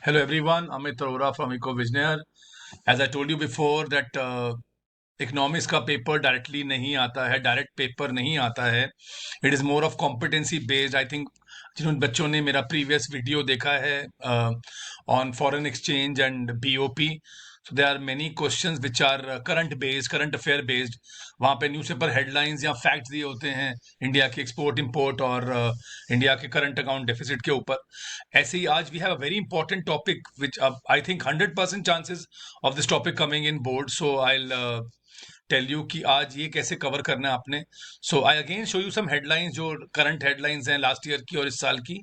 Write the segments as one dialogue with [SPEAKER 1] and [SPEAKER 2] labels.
[SPEAKER 1] Hello everyone, Amit Arora from EcoVisionaire. As I told you before that economics का paper directly नहीं आता है, direct paper नहीं आता है. It is more of competency based. I think जिन बच्चों ने मेरा प्रीवियस वीडियो देखा है on foreign exchange and BOP, so there are many questions which are current based, current affair based. वहाँ पे न्यूज़पेपर हेडलाइंस या फैक्ट्स दिए होते हैं इंडिया के एक्सपोर्ट इंपोर्ट और इंडिया के करंट अकाउंट डेफिसिट के ऊपर. ऐसे ही आज we have a very important topic which I think 100% chances of this topic coming in board. So I tell you कि आज ये कैसे कवर करना है आपने. So I again show you some headlines जो करंट हेडलाइंस हैं लास्ट ईयर की और इस साल की,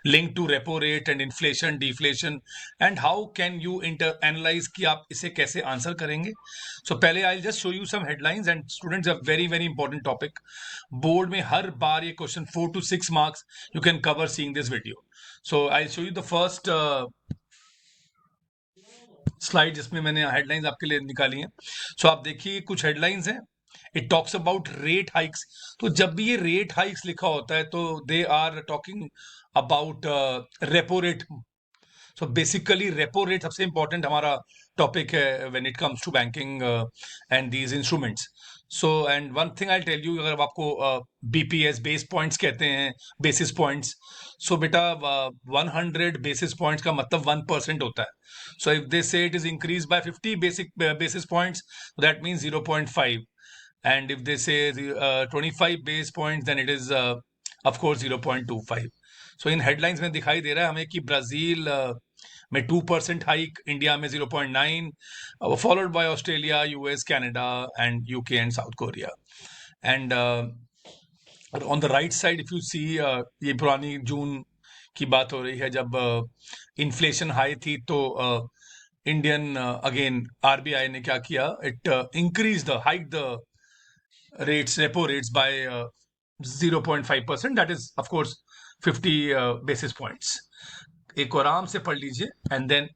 [SPEAKER 1] link to repo rate and inflation deflation, and how can you inter analyse कि आप इसे कैसे आंसर करेंगे. सो पहले I just show you some headlines and students, a very very important topic. Board में हर बार ये question 4 to 6 marks you can cover seeing this video. So I show you the first slide जिसमें मैंने headlines आपके लिए निकाली हैं. सो आप देखिए कुछ हेडलाइंस हैं. It talks about rate hikes. तो जब भी ये रेट हाइक्स लिखा होता है तो they are talking about repo rate. So basically repo rate सबसे इंपॉर्टेंट हमारा टॉपिक है when it comes to banking and these instruments. So and one thing I tell you, अगर आपको बीपीएस बेस पॉइंट्स कहते हैं, बेसिस पॉइंट्स, सो बेटा 100 basis points का मतलब 1% होता है. So if they say it is increased by 50 basis points, that means 0.5. And if they say 25 base points, then it is of course 0.25. So in headlines में दिखाई दे रहा है हमें कि ब्राजील में 2% हाइक, इंडिया में 0.9, followed by Australia, US, Canada and UK and South Korea. And on the right side if you see, ये पुरानी जून की बात हो रही है जब इन्फ्लेशन हाई थी. तो इंडियन अगेन आरबीआई ने क्या किया, it increase the hike the rates, repo rates by 0.5%. That is, of course, 50 basis points. एक को आराम से पढ़ लीजिए and then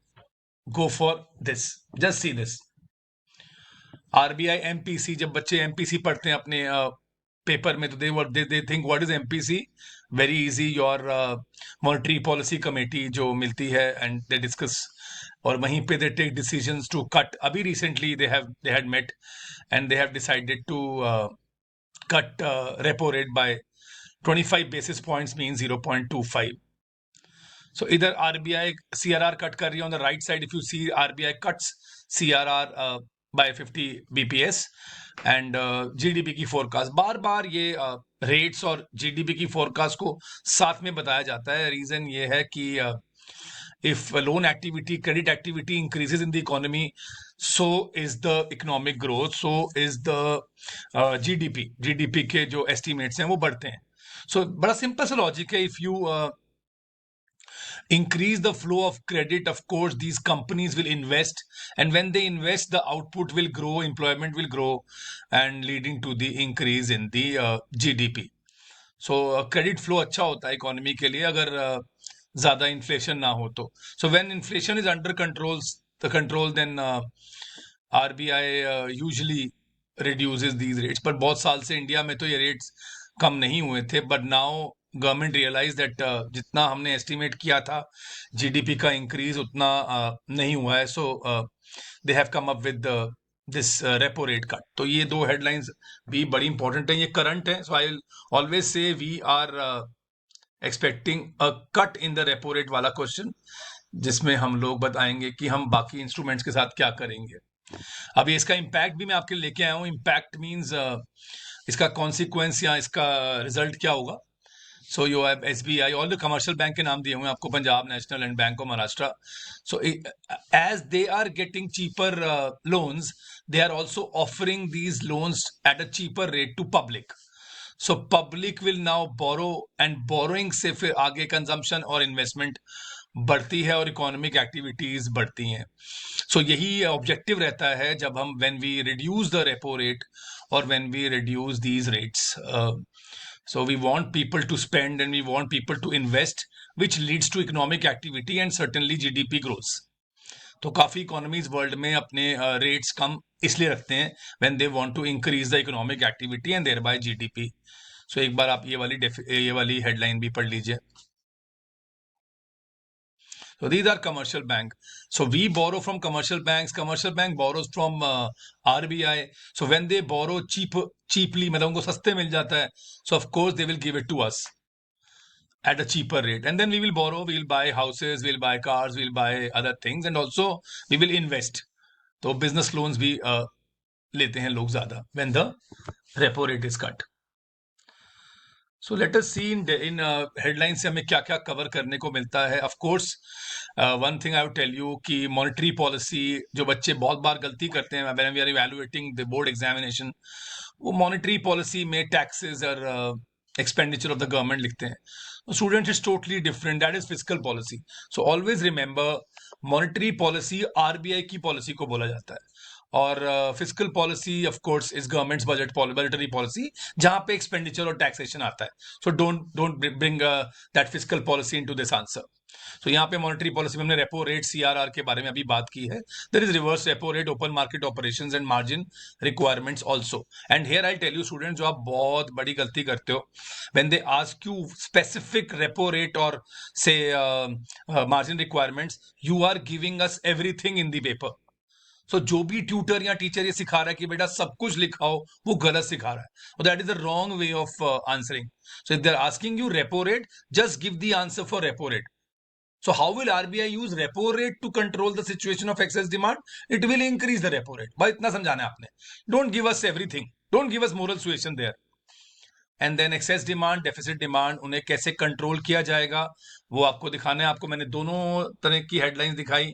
[SPEAKER 1] go for this. Just see this. RBI MPC, जब बच्चे एमपीसी पढ़ते हैं अपने पेपर में तो they think what is MPC. Very easy, your monetary policy committee जो मिलती है एंड दे डिस्कस, और वहीं पे they take decisions to cut. अभी recently they had met and they have decided to cut repo rate by 25 basis points, means 0.25. So either RBI CRR cut कर रही है. On the right side, if you see, RBI cuts CRR by 50 BPS and GDP की forecast. बार बार ये rates और GDP की forecast को साथ में बताया जाता है. रीजन ये है कि if loan activity, credit activity increases in the economy, so is the economic growth, so is the GDP के जो estimates हैं वो बढ़ते हैं. So बड़ा simple सा logic है. If you increase the flow of credit, of course these companies will invest, and when they invest the output will grow, employment will grow, and leading to the increase in the GDP. So credit flow अच्छा होता है economy के लिए अगर ज्यादा inflation ना हो तो. So when inflation is under control then RBI usually reduces these rates. पर बहुत साल से इंडिया में तो ये रेट्स कम नहीं हुए थे, but now government realise that जितना हमने एस्टिमेट किया था जीडीपी का इंक्रीज उतना नहीं हुआ है. So they have come up with this repo rate cut. तो ये दो हेडलाइंस भी बड़ी इंपॉर्टेंट है, ये करंट है. So I always say we are expecting a cut in the repo rate वाला क्वेश्चन, जिसमें हम लोग बताएंगे कि हम बाकी इंस्ट्रूमेंट्स के साथ क्या करेंगे. अभी इसका इम्पैक्ट भी मैं आपके लिए लेके आया हूँ. इम्पैक्ट मीन्स इसका कॉन्सिक्वेंस या इसका रिजल्ट क्या होगा. So you have SBI, all the commercial bank के नाम दिए हुए हैं आपको, Punjab National and Bank of Maharashtra. So as they are getting cheaper loans, they are also offering these loans at a cheaper rate to public. So public will now borrow, and borrowing से फिर आगे consumption और investment बढ़ती है और economic activities बढ़ती हैं. सो यही ऑब्जेक्टिव रहता है जब हम when we reduce the repo rate और when we reduce these rates. So we want people to spend and we want people to invest, which leads to economic activity and certainly GDP grows. तो काफी economies world में अपने rates कम इसलिए रखते हैं when they want to increase the economic activity and thereby GDP. So एक बार आप ये वाली हेडलाइन भी पढ़ लीजिए. So these are commercial bank. So we borrow from commercial banks. Commercial bank borrows from RBI. So when they borrow cheaply, मतलब उनको सस्ते मिल जाता है. So of course they will give it to us at a cheaper rate, and then we will borrow. We will buy houses, we'll buy cars, we'll buy other things, and also we will invest. तो business loans भी लेते हैं लोग ज़्यादा when the repo rate is cut. So let us see in headline से हमें क्या क्या कवर करने को मिलता है. Of course one thing I would tell you कि मॉनेटरी पॉलिसी, जो बच्चे बहुत बार गलती करते हैं when we are evaluating the board examination, वो मॉनेटरी पॉलिसी में टैक्सेस और एक्सपेंडिचर ऑफ द गवर्नमेंट लिखते हैं. Students is totally different. That is physical policy. So always remember, monetary policy RBI की पॉलिसी को बोला जाता है, और physical policy of course is governments budgetary policy, जहां पे एक्सपेंडिचर और टैक्सेशन आता है. So don't bring that physical policy into this answer. तो यहाँ पे मॉनेटरी पॉलिसी में हमने रेपो रेट, सीआरआर के बारे में अभी बात की है. There is reverse repo rate, open market operations and margin requirements also. And here I tell you student, जो आप बहुत बड़ी गलती करते हो, when they ask you specific repo rate और say margin requirements, you are giving us everything in the paper. So जो भी ट्यूटर या टीचर ये सिखा रहा है कि बेटा सब कुछ लिखाओ, वो गलत सिखा रहा है. That is the wrong way of answering. So if they are asking you repo rate, just give the answer for repo rate. So how will RBI use repo rate to control the situation of excess demand? It will increase the repo rate. भाई इतना समझाना है आपने. Don't give us everything. Don't give us moral suasion there. And then excess demand, deficit demand, उन्हें कैसे control किया जाएगा वो आपको दिखाना है. आपको मैंने दोनों तरह की हेडलाइंस दिखाई.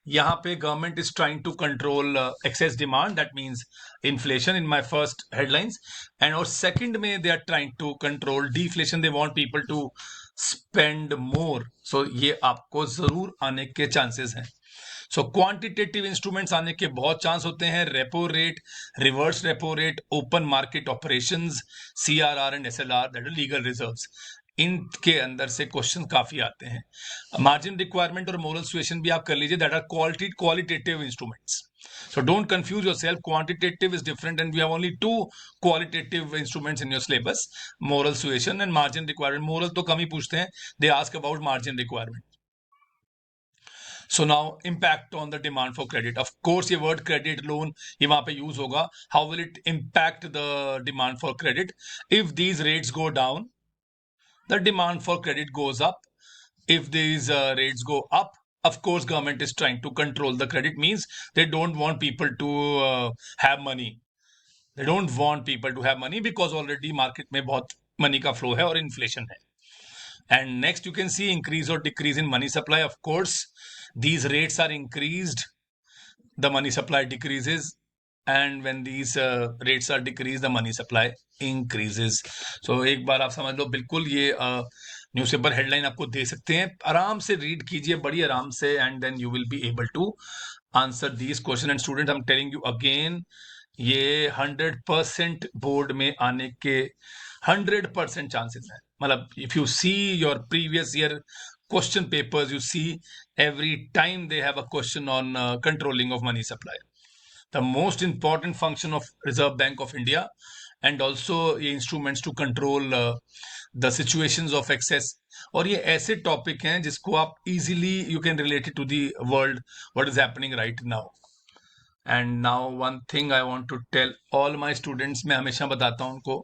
[SPEAKER 1] यहाँ पे government is trying to control excess demand, that means inflation in my first headlines. And और सेकंड में they are trying to control deflation. They want people to spend more. So ये आपको जरूर आने के चांसेस हैं. सो क्वांटिटेटिव इंस्ट्रूमेंट्स आने के बहुत चांस होते हैं. Repo rate, reverse repo rate, open market operations, CRR and SLR, that are legal reserves. इनके अंदर से क्वेश्चन काफी आते हैं. मार्जिन रिक्वायरमेंट और मोरल सुएशन भी आप कर लीजिए. That are qualitative instruments. So don't confuse yourself. Quantitative is different, and we have only two qualitative instruments in your syllabus: moral suasion and margin requirement. Moral तो कम ही पूछते हैं. They ask about margin requirement. So now impact on the demand for credit. Of course, ये word credit loan ये वहां पे use होगा. How will it impact the demand for credit? If these rates go down, the demand for credit goes up. If these rates go up, of course, government is trying to control the credit. Means they don't want people to have money. They don't want people to have money because already market में बहुत money का flow है और inflation है. And next you can see increase or decrease in money supply. Of course, these rates are increased, the money supply decreases, and when these rates are decreased, the money supply increases. So एक बार आप समझ लो, बिल्कुल ये newspaper headline आपको दे सकते हैं. आराम से रीड कीजिए, बड़ी आराम से, and then you will be able to answer these question. And student, I am telling you again, ये 100% बोर्ड में आने के 100% चांसेस हैं. मतलब if you see your previous year question papers, you see every time they have a question on controlling of money supply. The most important function of Reserve Bank of India, and also instruments to control the situations of excess. और ये ऐसे topic हैं जिसको आप easily you can relate it to the world, what is happening right now. And now one thing I want to tell all my students, मैं हमेशा बताता हूँ उनको,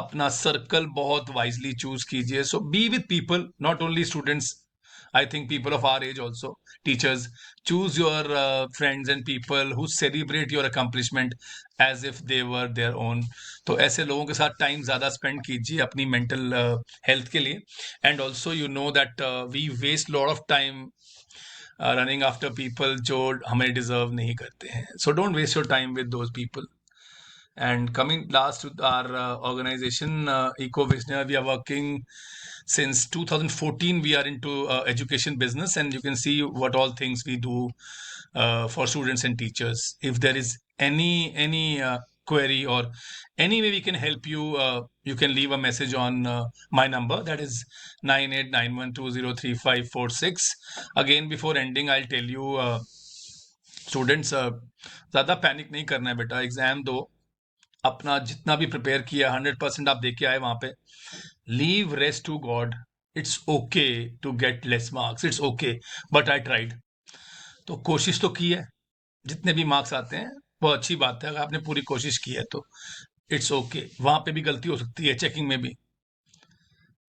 [SPEAKER 1] अपना सर्कल बहुत वाइजली चूज कीजिए. So be with people, not only students. I think people of our age also, teachers, choose your friends and people who celebrate your accomplishment as if they were their own. तो ऐसे लोगों के साथ time ज़्यादा spend कीजिए अपनी mental health के लिए. And also you know that we waste lot of time running after people जो हमें डिजर्व नहीं करते हैं. So don't waste your time with those people. And coming last to our organization, EcoVisionary, we are working since 2014. We are into education business, and you can see what all things we do for students and teachers. If there is any query or any way we can help you, you can leave a message on my number, that is 9891203546. Again, before ending, I'll tell you, students, ज़्यादा panic नहीं करना है बेटा. Exam दो, अपना जितना भी prepare किया 100% आप देके आए वहां पे. Leave rest to God. It's okay to get less marks, it's okay, but I tried. तो कोशिश तो की है, जितने भी मार्क्स आते हैं वो अच्छी बात है, अगर आपने पूरी कोशिश की है तो इट्स ओके। वहां पे भी गलती हो सकती है, चेकिंग में भी,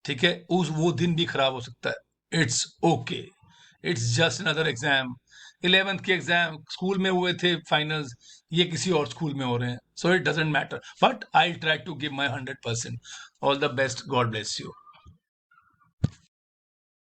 [SPEAKER 1] ठीक है, उस वो दिन भी खराब हो सकता है, it's okay. It's just another exam. 11th के एग्जाम स्कूल में हुए थे फाइनल्स, ये किसी और स्कूल में हो रहे हैं, so it doesn't matter, but I try to give my 100%। All the best, God bless you.